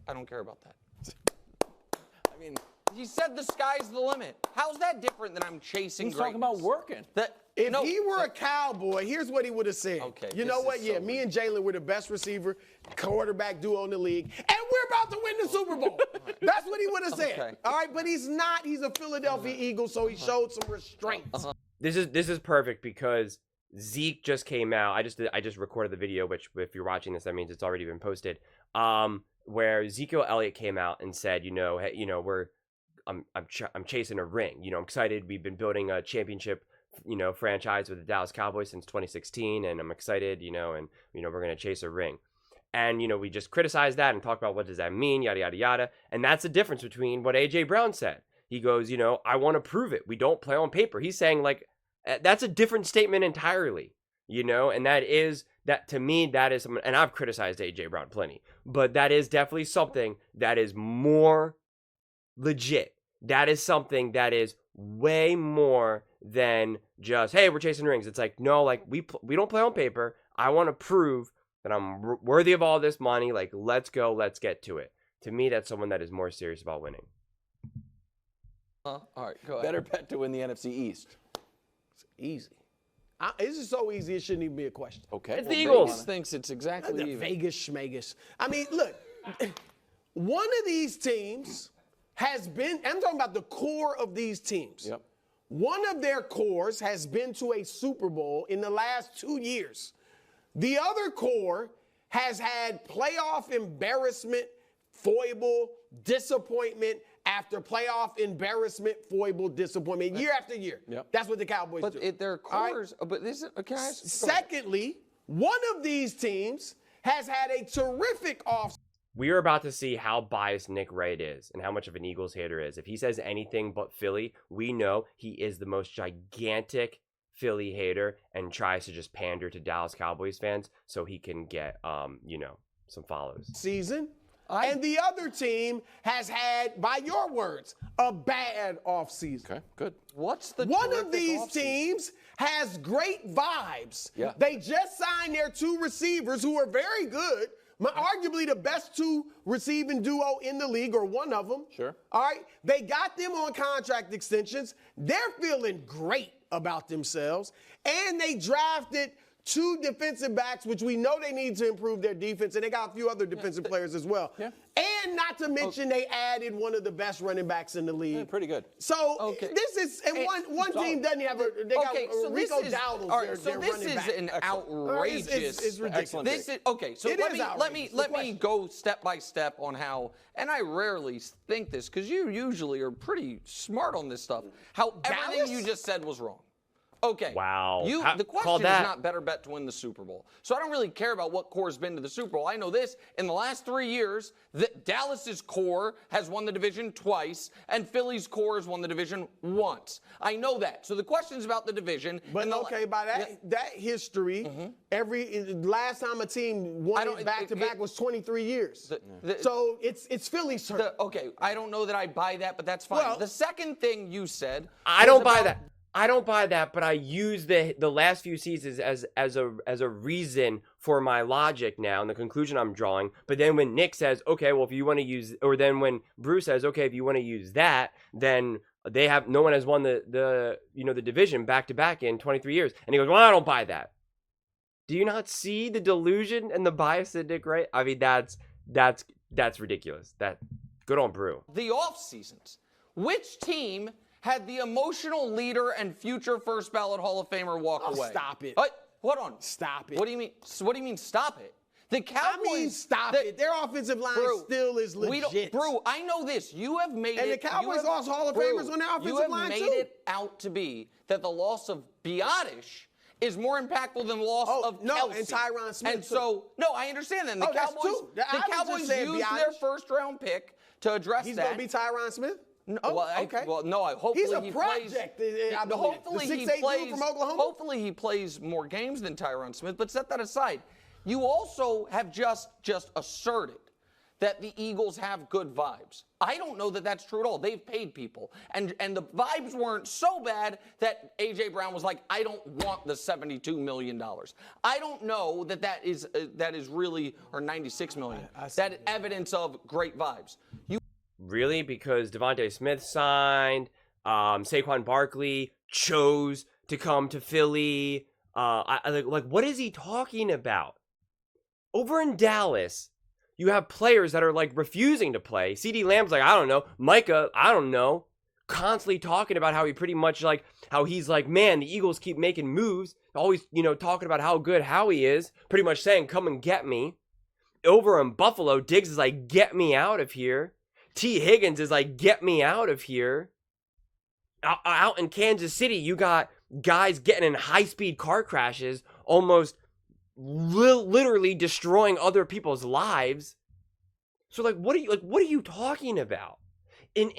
I don't care about that. I mean, he said the sky's the limit. How's that different than I'm chasing He's talking about working. If he were a Cowboy, here's what he would have said. Okay, you know what? Yeah, me and Jalen were the best receiver, quarterback duo in the league, and we're about to win the Super Bowl. That's what he would have said. Okay. All right, but he's not. He's a Philadelphia Eagle, so he showed some restraint. This is perfect because Zeke just came out. I just recorded the video, which if you're watching this, that means it's already been posted. Where Ezekiel Elliott came out and said, hey, I'm chasing a ring. I'm excited. We've been building a championship, franchise with the Dallas Cowboys since 2016, and I'm excited, and we're gonna chase a ring. And we just criticized that and talked about what does that mean, yada yada yada. And that's the difference between what AJ Brown said. He goes, I want to prove it. We don't play on paper. He's saying like that's a different statement entirely, and that to me, that is something, and I've criticized AJ Brown plenty, but that is definitely something that is more legit. That is something that is way more than just, hey, we're chasing rings. It's like, no, like we don't play on paper. I want to prove that I'm worthy of all this money. Like, let's go, let's get to it. To me, that's someone that is more serious about winning. All right, go ahead. Better bet to win the NFC East. It's easy. It's just so easy, it shouldn't even be a question. Okay. It's the Eagles. Vegas thinks it's exactly even. Vegas schmegas. I mean, look, one of these teams has been, I'm talking about the core of these teams. Yep. One of their cores has been to a Super Bowl in the last 2 years. The other core has had playoff embarrassment, foible, disappointment after playoff embarrassment, foible, disappointment, year after year. Yep. That's what the Cowboys do. But their cores, but this is, can I ask? Secondly, one of these teams has had a terrific off. We are about to see how biased Nick Wright is and how much of an Eagles hater is. If he says anything but Philly, we know he is the most gigantic Philly hater and tries to just pander to Dallas Cowboys fans so he can get, some follows. Season. And the other team has had, by your words, a bad offseason. Okay, good. What's the One of terrific these offseason? teams has great vibes. Yeah. They just signed their 2 receivers who are very good. Arguably the best 2 receiving duo in the league, or one of them. Sure. All right. They got them on contract extensions. They're feeling great about themselves. And they drafted 2 defensive backs, which we know they need to improve their defense, and they got a few other defensive players as well. Yeah. And not to mention they added one of the best running backs in the league. Yeah, pretty good. So this is, and one team doesn't have they got Rico Dowdle. All right, so this is an outrageous. It's ridiculous. This is okay. So let me go step by step on how. And I rarely think this because you usually are pretty smart on this stuff. How everything you just said was wrong. Okay. Wow. The question is not better bet to win the Super Bowl. So I don't really care about what core's been to the Super Bowl. I know this. In the last 3 years, Dallas's core has won the division twice, and Philly's core has won the division once. I know that. So the question's about the division. But by that history, last time a team won it back-to-back was 23 years. So it's Philly's turn. Okay, I don't know that I buy that, but that's fine. Well, the second thing you said, I don't buy that. I don't buy that, but I use the last few seasons as a reason for my logic now and the conclusion I'm drawing. But then when Nick says, okay, well, if you want to use, or then when Bruce says, okay, if you want to use that, then no one has won the division back to back in 23 years. And he goes, well, I don't buy that. Do you not see the delusion and the bias that Nick Wright? I mean, that's ridiculous. That good on Brew. The off seasons. Which team had the emotional leader and future first ballot Hall of Famer walk away? Stop it. Hold on. Stop it. What do you mean? What do you mean? Stop it. The Cowboys. Stop it. Their offensive line still is legit. Brew, I know this. You have made and it. And the Cowboys lost Hall of Famers on their offensive line too. You have made it out to be that the loss of Biotish is more impactful than the loss of Kelsey. And Tyron Smith. And so, I understand that. And the Cowboys used their first-round pick to address He's that. He's going to be Tyron Smith? No, okay. Hopefully he's a he project. Hopefully he plays from Oklahoma. Hopefully he plays more games than Tyron Smith. But set that aside. You also have just asserted that the Eagles have good vibes. I don't know that that's true at all. They've paid people. And the vibes weren't so bad that A.J. Brown was like, I don't want the $72 million. I don't know that is really, or $96 million, that evidence of great vibes. Really? Because Devontae Smith signed, Saquon Barkley chose to come to Philly. Like, what is he talking about? Over in Dallas, you have players that are like refusing to play. CeeDee Lamb's like, I don't know. Micah, I don't know. Constantly talking about how he pretty much like, how he's like, man, the Eagles keep making moves. Always, talking about how good Howie is. Pretty much saying, come and get me. Over in Buffalo, Diggs is like, get me out of here. T. Higgins is like, get me out of here. Out in Kansas City, you got guys getting in high-speed car crashes, almost literally destroying other people's lives. So like, what are you talking about? In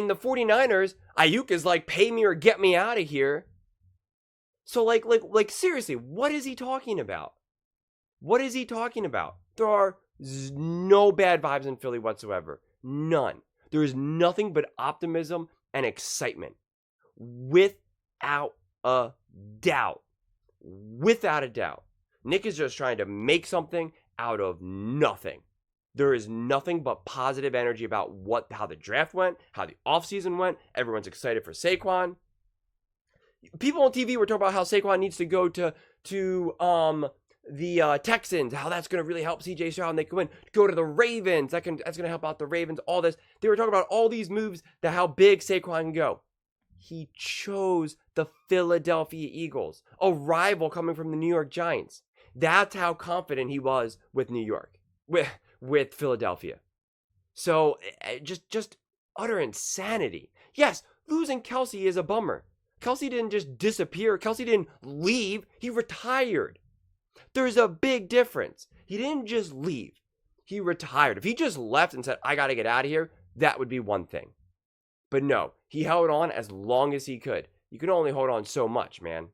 the 49ers, Ayuk is like, pay me or get me out of here. So like seriously, what is he talking about? What is he talking about? There are no bad vibes in Philly whatsoever. None. There is nothing but optimism and excitement. Without a doubt. Without a doubt. Nick is just trying to make something out of nothing. There is nothing but positive energy about how the draft went, how the offseason went. Everyone's excited for Saquon. People on TV were talking about how Saquon needs to go to the Texans, how that's going to really help CJ Stroud and they can win. Go to the Ravens, that's going to help out the Ravens, all this. They were talking about all these moves, that how big Saquon can go. He chose the Philadelphia Eagles, a rival coming from the New York Giants. That's how confident he was with New York, with Philadelphia. So just utter insanity. Yes, losing Kelsey is a bummer. Kelsey didn't just disappear. Kelsey didn't leave. He retired. There's a big difference. He didn't just leave. He retired. If he just left and said, I got to get out of here, that would be one thing. But no, he held on as long as he could. You can only hold on so much, man.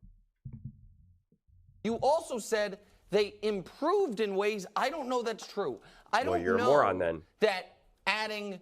You also said they improved in ways. I don't know that's true. I don't you're a know moron then. That adding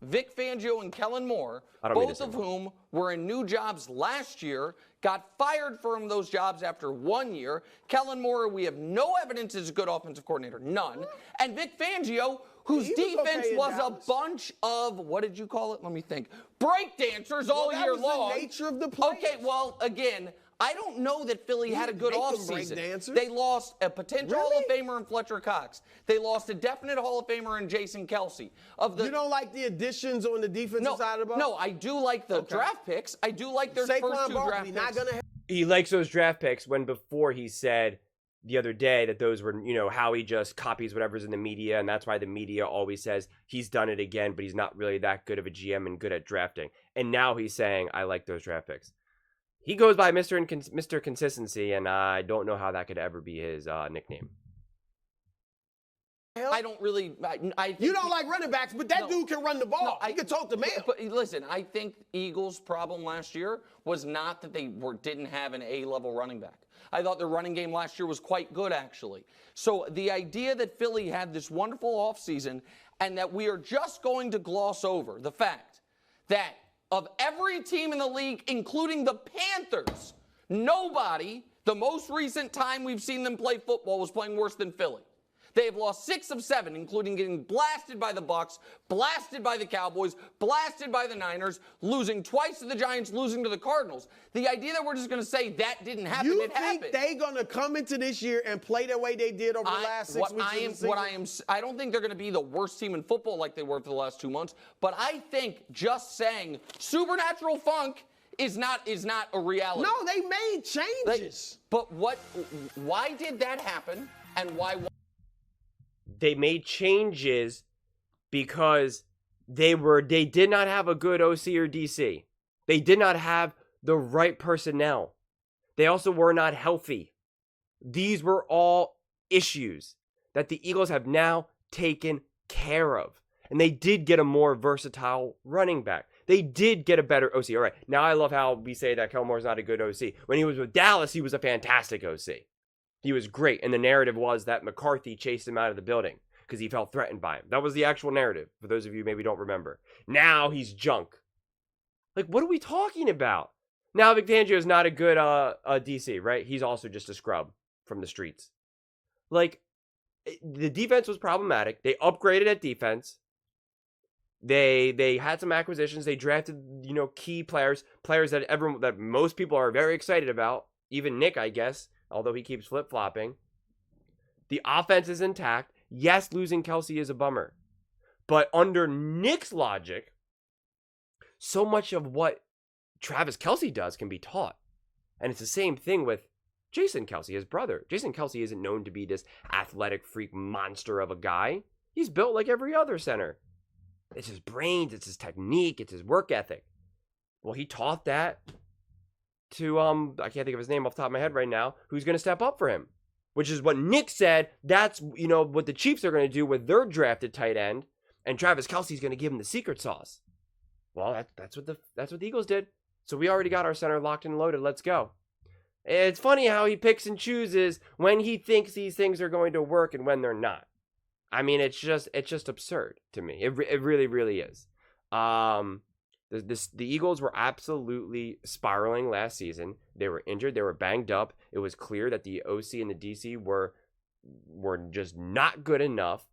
Vic Fangio and Kellen Moore, both of whom were in new jobs last year, got fired from those jobs after 1 year. Kellen Moore, we have no evidence is a good offensive coordinator, none. And Vic Fangio, whose defense was a bunch of, what did you call it? Let me think. Breakdancers all year long. The nature of the play. Okay, well, again, I don't know that Philly had a good offseason. They lost a potential Hall of Famer in Fletcher Cox. They lost a definite Hall of Famer in Jason Kelsey. You don't like the additions on the defensive side of the ball? No, I do like the draft picks. I do like their first two draft picks. He likes those draft picks when before he said the other day that those were, how he just copies whatever's in the media, and that's why the media always says he's done it again, but he's not really that good of a GM and good at drafting. And now he's saying, I like those draft picks. He goes by Mr. Consistency, and I don't know how that could ever be his nickname. I don't really. You don't like running backs, but that dude can run the ball. He can talk to man. But listen, I think Eagles' problem last year was not that they didn't have an A-level running back. I thought their running game last year was quite good, actually. So the idea that Philly had this wonderful offseason and that we are just going to gloss over the fact that of every team in the league, including the Panthers, nobody, the most recent time we've seen them play football, was playing worse than Philly. They have lost 6 of 7, including getting blasted by the Bucs, blasted by the Cowboys, blasted by the Niners, losing twice to the Giants, losing to the Cardinals. The idea that we're just going to say that didn't happen, it happened. You think they're going to come into this year and play the way they did over the last 6 weeks of the season? I don't think they're going to be the worst team in football like they were for the last 2 months, but I think just saying supernatural funk is not a reality. No, they made changes. Why did that happen, and why? They made changes because they did not have a good OC or DC. They did not have the right personnel. They also were not healthy. These were all issues that the Eagles have now taken care of. And they did get a more versatile running back. They did get a better OC. All right, now I love how we say that Kelmore's not a good OC. When he was with Dallas, he was a fantastic OC. He was great, and the narrative was that McCarthy chased him out of the building because he felt threatened by him. That was the actual narrative, for those of you who maybe don't remember. Now he's junk. Like, what are we talking about? Now Vic Fangio is not a good DC, right? He's also just a scrub from the streets. Like, the defense was problematic. They upgraded at defense. They had some acquisitions. They drafted, key players that most people are very excited about. Even Nick, I guess, although he keeps flip-flopping. The offense is intact. Yes, losing Kelsey is a bummer. But under Nick's logic, so much of what Travis Kelsey does can be taught. And it's the same thing with Jason Kelsey, his brother. Jason Kelsey isn't known to be this athletic freak monster of a guy. He's built like every other center. It's his brains, it's his technique, it's his work ethic. Well, he taught that to, I can't think of his name off the top of my head right now, who's going to step up for him. Which is what Nick said, that's, what the Chiefs are going to do with their drafted tight end, and Travis Kelsey's going to give him the secret sauce. Well, that's what the Eagles did. So we already got our center locked and loaded. Let's go. It's funny how he picks and chooses when he thinks these things are going to work and when they're not. I mean, it's just absurd to me. It really, really is. The Eagles were absolutely spiraling last season. They were injured. They were banged up. It was clear that the OC and the DC were just not good enough.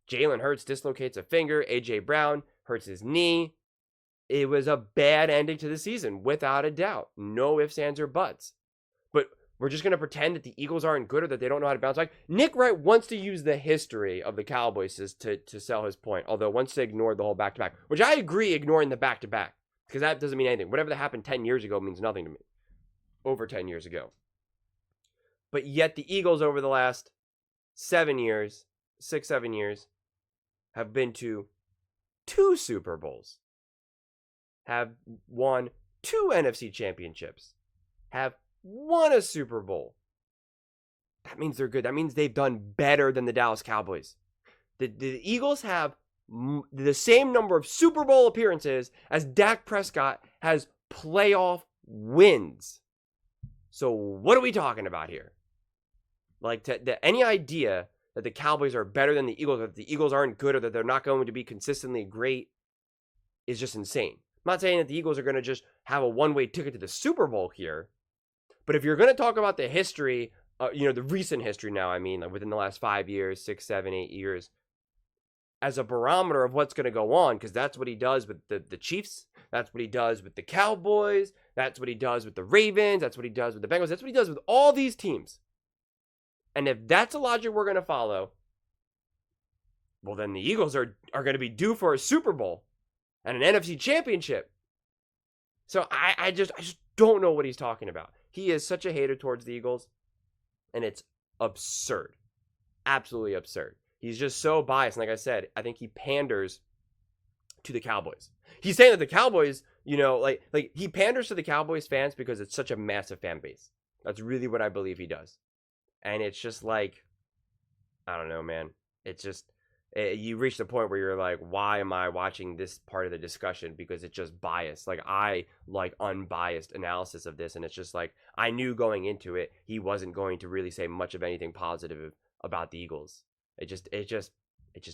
Jalen Hurts dislocates a finger. A.J. Brown hurts his knee. It was a bad ending to the season, without a doubt. No ifs, ands, or buts. But we're just going to pretend that the Eagles aren't good or that they don't know how to bounce back. Nick Wright wants to use the history of the Cowboys to sell his point, although wants to ignore the whole back-to-back, which I agree ignoring the back-to-back, because that doesn't mean anything. Whatever that happened 10 years ago means nothing to me. Over 10 years ago. But yet the Eagles over the last 7 years, 7 years, have been to 2 Super Bowls, have won 2 NFC championships, have won a Super Bowl. That means they're good. That means they've done better than the Dallas Cowboys. The Eagles have the same number of Super Bowl appearances as Dak Prescott has playoff wins. So what are we talking about here? Like, any idea that the Cowboys are better than the Eagles, or that the Eagles aren't good, or that they're not going to be consistently great is just insane. I'm not saying that the Eagles are going to just have a one-way ticket to the Super Bowl here. But if you're going to talk about the history, the recent history now, I mean, like within the last 5 years, 6, 7, 8 years, as a barometer of what's going to go on, because that's what he does with the Chiefs, that's what he does with the Cowboys, that's what he does with the Ravens, that's what he does with the Bengals, that's what he does with all these teams. And if that's a logic we're going to follow, well, then the Eagles are going to be due for a Super Bowl and an NFC championship. So I just don't know what he's talking about. He is such a hater towards the Eagles, and it's absurd. Absolutely absurd. He's just so biased. And like I said, I think he panders to the Cowboys. He's saying that the Cowboys, like he panders to the Cowboys fans because it's such a massive fan base. That's really what I believe he does. And it's just like, I don't know, man. It's just, you reach the point where you're like, why am I watching this part of the discussion? Because it's just biased. Like, I like unbiased analysis of this. And it's just like, I knew going into it, he wasn't going to really say much of anything positive about the Eagles. It just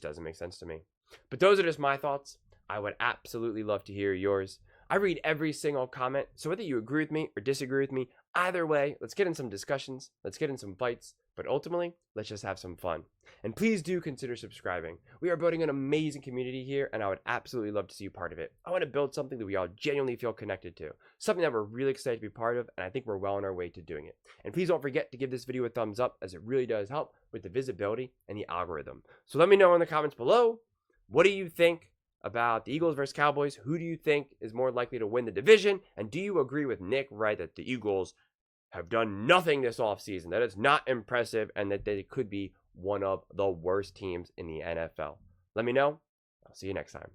doesn't make sense to me. But those are just my thoughts. I would absolutely love to hear yours. I read every single comment, so whether you agree with me or disagree with me, either way, let's get in some discussions, let's get in some fights, but ultimately, let's just have some fun. And please do consider subscribing. We are building an amazing community here, and I would absolutely love to see you part of it. I want to build something that we all genuinely feel connected to, something that we're really excited to be part of, and I think we're well on our way to doing it. And please don't forget to give this video a thumbs up, as it really does help with the visibility and the algorithm. So let me know in the comments below, what do you think about the Eagles versus Cowboys? Who do you think is more likely to win the division? And do you agree with Nick Wright that the Eagles have done nothing this offseason, that it's not impressive, and that they could be one of the worst teams in the NFL? Let me know. I'll see you next time.